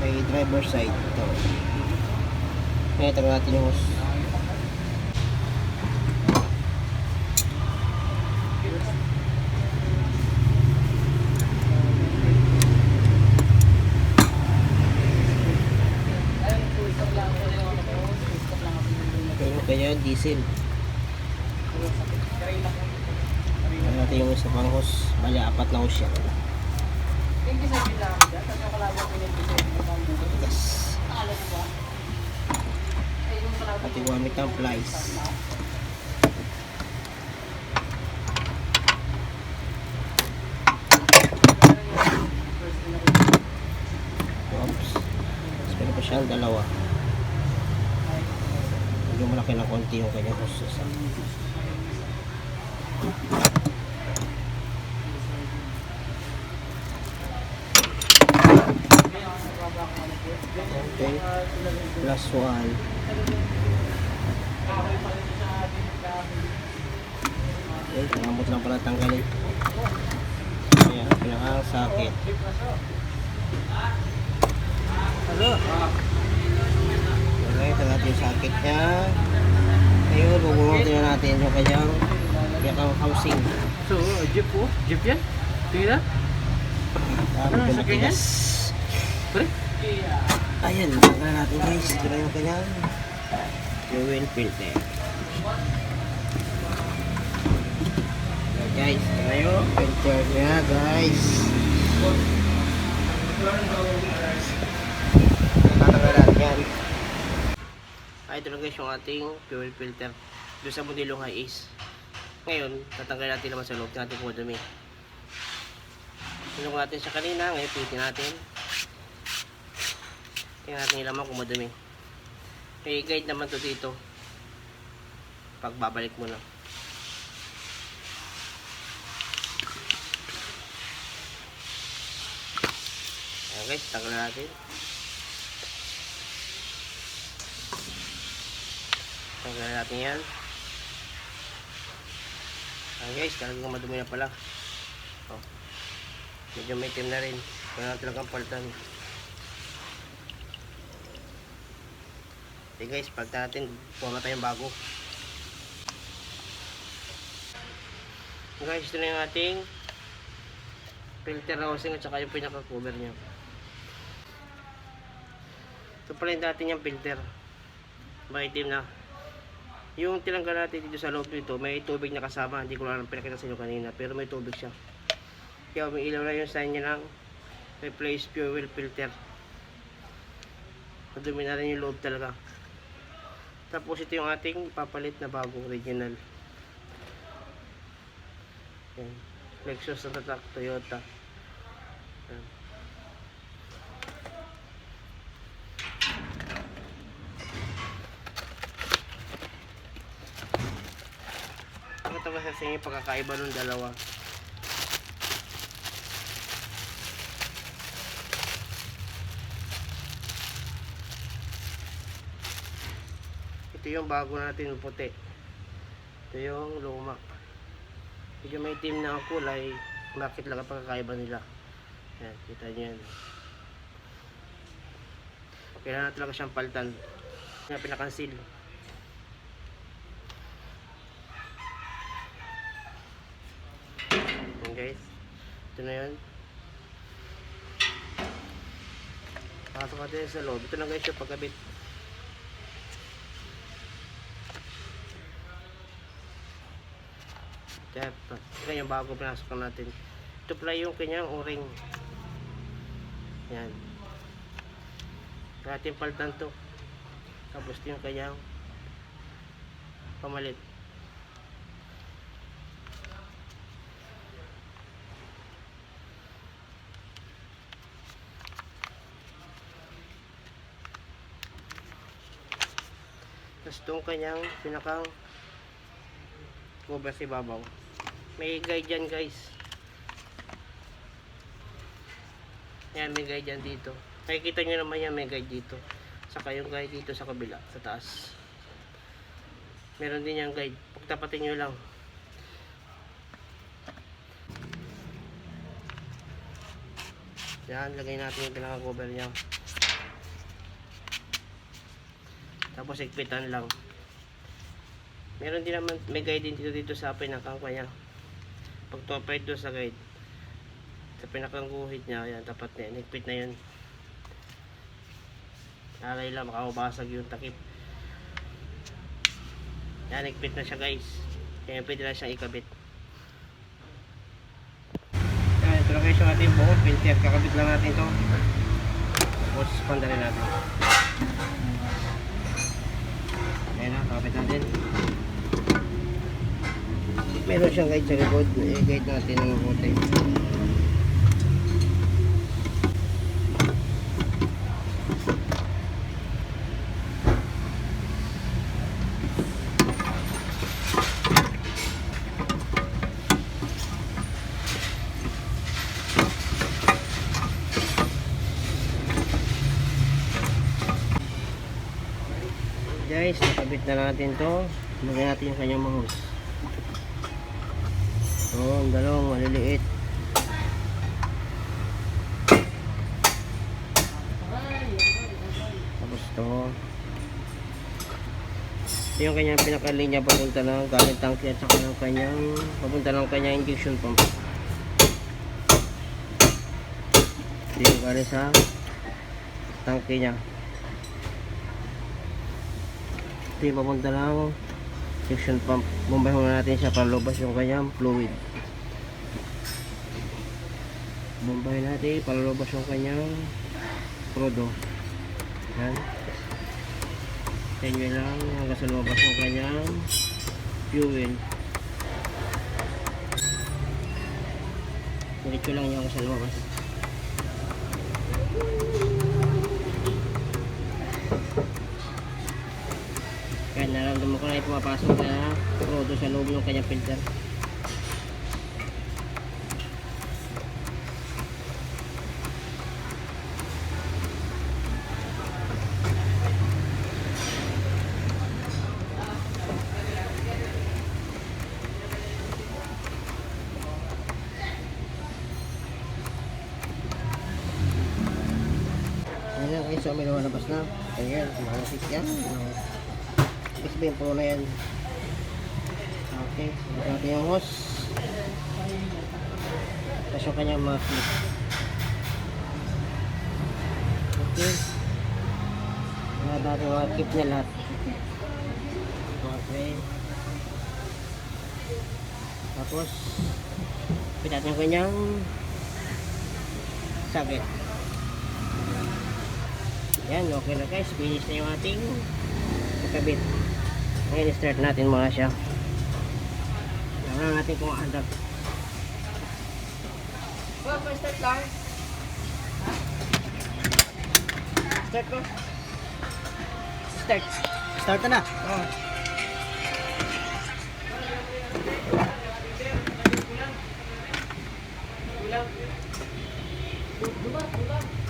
may driver side. Ito. Ngayon, tagal natin yung hose. Kaya diesel. Ayan natin yung isa pang hose. Bali, 4 na hose siya. Yes. At iwamit ang plies. Oops. Mas pwede pa siyang dalawa. Medyo malaki ng konti yung kanyang hose. Okay, plus 1. Okay, nangambot lang pala tanggalin. Ayan, pinakasakit. Okay, ito natin yung sakit niya. Ngayon, bubunutin na natin yung kanyang housing. So, jeep po? Jeep yan? Tingnan na? Ano, matigas. Pre? Ayan, tingnan natin guys. Ito na yung kanyang fuel filter. Okay guys, ito na yung filter niya guys. Tatanggal natin yan. Ito na guys yung ating fuel filter. Doon sa modelong high ace. Ngayon, tatanggal natin naman sa loob ng ating madumi. Sinong natin siya kanina, ngayon pitin natin. Tingnan natin yung laman kung madumi. May guide naman to dito. Pagbabalik mo na. Ayan guys, tanggal natin. Tanggal natin yan. Ayan guys, talagang madumi na pala. Oh. Medyo may itim na rin. Kaya natin talagang palitan. Okay guys, pagta natin, puwa tayong bago. Guys, ito na yung ating filter housing at saka yung pinaka-cover niya. Ito pala yung dati niyang filter. Maitim na. Yung tinanggal natin dito sa loob nito, may tubig na kasama. Hindi ko lang pinakita sa inyo kanina, pero may tubig siya. Kaya may ilaw na yung sign niya ng replace fuel filter. Madumi na rin yung loob talaga. Tapos ito yung ating papalit na bagong original. Yan. Lexus na tatak, Toyota. Yan. Ito ba sa inyo pagkakaiba ng dalawa? Ito yung bago natin puti. Ito yung luma. Medyo may itim na ang kulay. Bakit lang ang pagkakaiba nila? Yan, kita nyo yan. Kailangan natin lang siyang palitan. Yan, pinakansil. Yan guys. Ito na yun. Pasok natin sa loob. Ito na guys yung pagkabit. Ito yung bago pinasok natin. Ito pala yung kanyang o-ring. Yan. Ating palitan to. Tapos ito yung kanyang pamalit. Tapos itong kanyang pinakang cover sa ibabaw. May guide dyan guys. Yan, may guide dyan dito. Nakikita nyo naman yan, may guide dito. Saka yung guide dito sa kabila, sa taas. Meron din yung guide. Pagtapatin nyo lang. Yan, lagay natin yung pinaka-cover niya. Tapos higpitan lang. Meron din naman, may guide din dito sa pinakang kanya. Pag topide doon sa guide, sa pinakang guhit niya, ayan, tapat na yan, higpit na yun. Alay lang, makakabasag yung takip. Yan, higpit na siya guys. Kaya pwede na siyang ikabit. Yan, ito na guys yung ating buong filter. Kakabit lang natin ito. Tapos pandarin natin. Ayan na, kakabit natin. Meron siyang guide sa likod. I-guide natin ng mabuti. Guys, nakabit na natin to. Lagyan natin yung kanyang mahus. Ang dalawang maliliit. Tapos to. Ito yung kanyang pinakalinya papunta ng galing tangke at saka ng kanyang papunta ng kanyang injection pump. Ito yung galing sa tangke niya. Ito yung papunta ng injection pump. Bumbay muna natin siya para lubas yung kanyang fluid. Bumbay natin para lubas yung kanyang prodo. Yan. Kanya lang hanggang sa lubas yung kanyang fuel. Diretso lang yung hanggang sa lubas. Kaya naramdaman ko na yung pumapasok na prodo sa loob ng kanyang filter. Ayan guys, so may lumalabas na. Ayan, kumalasik yan. Isip yung puno na yan. Okay, ito natin yung hose. Tapos yung kanyang mga clip. Okay. Lahat natin mga clip niya lahat. Okay. Tapos, pit natin yung kanyang socket. Yan, okay na guys. Finish na yung ating kabit. Ngayon, start natin muna siya. Tingnan natin kung andap. Start lang. Start ko. Start. Start na. Oh. Dulat.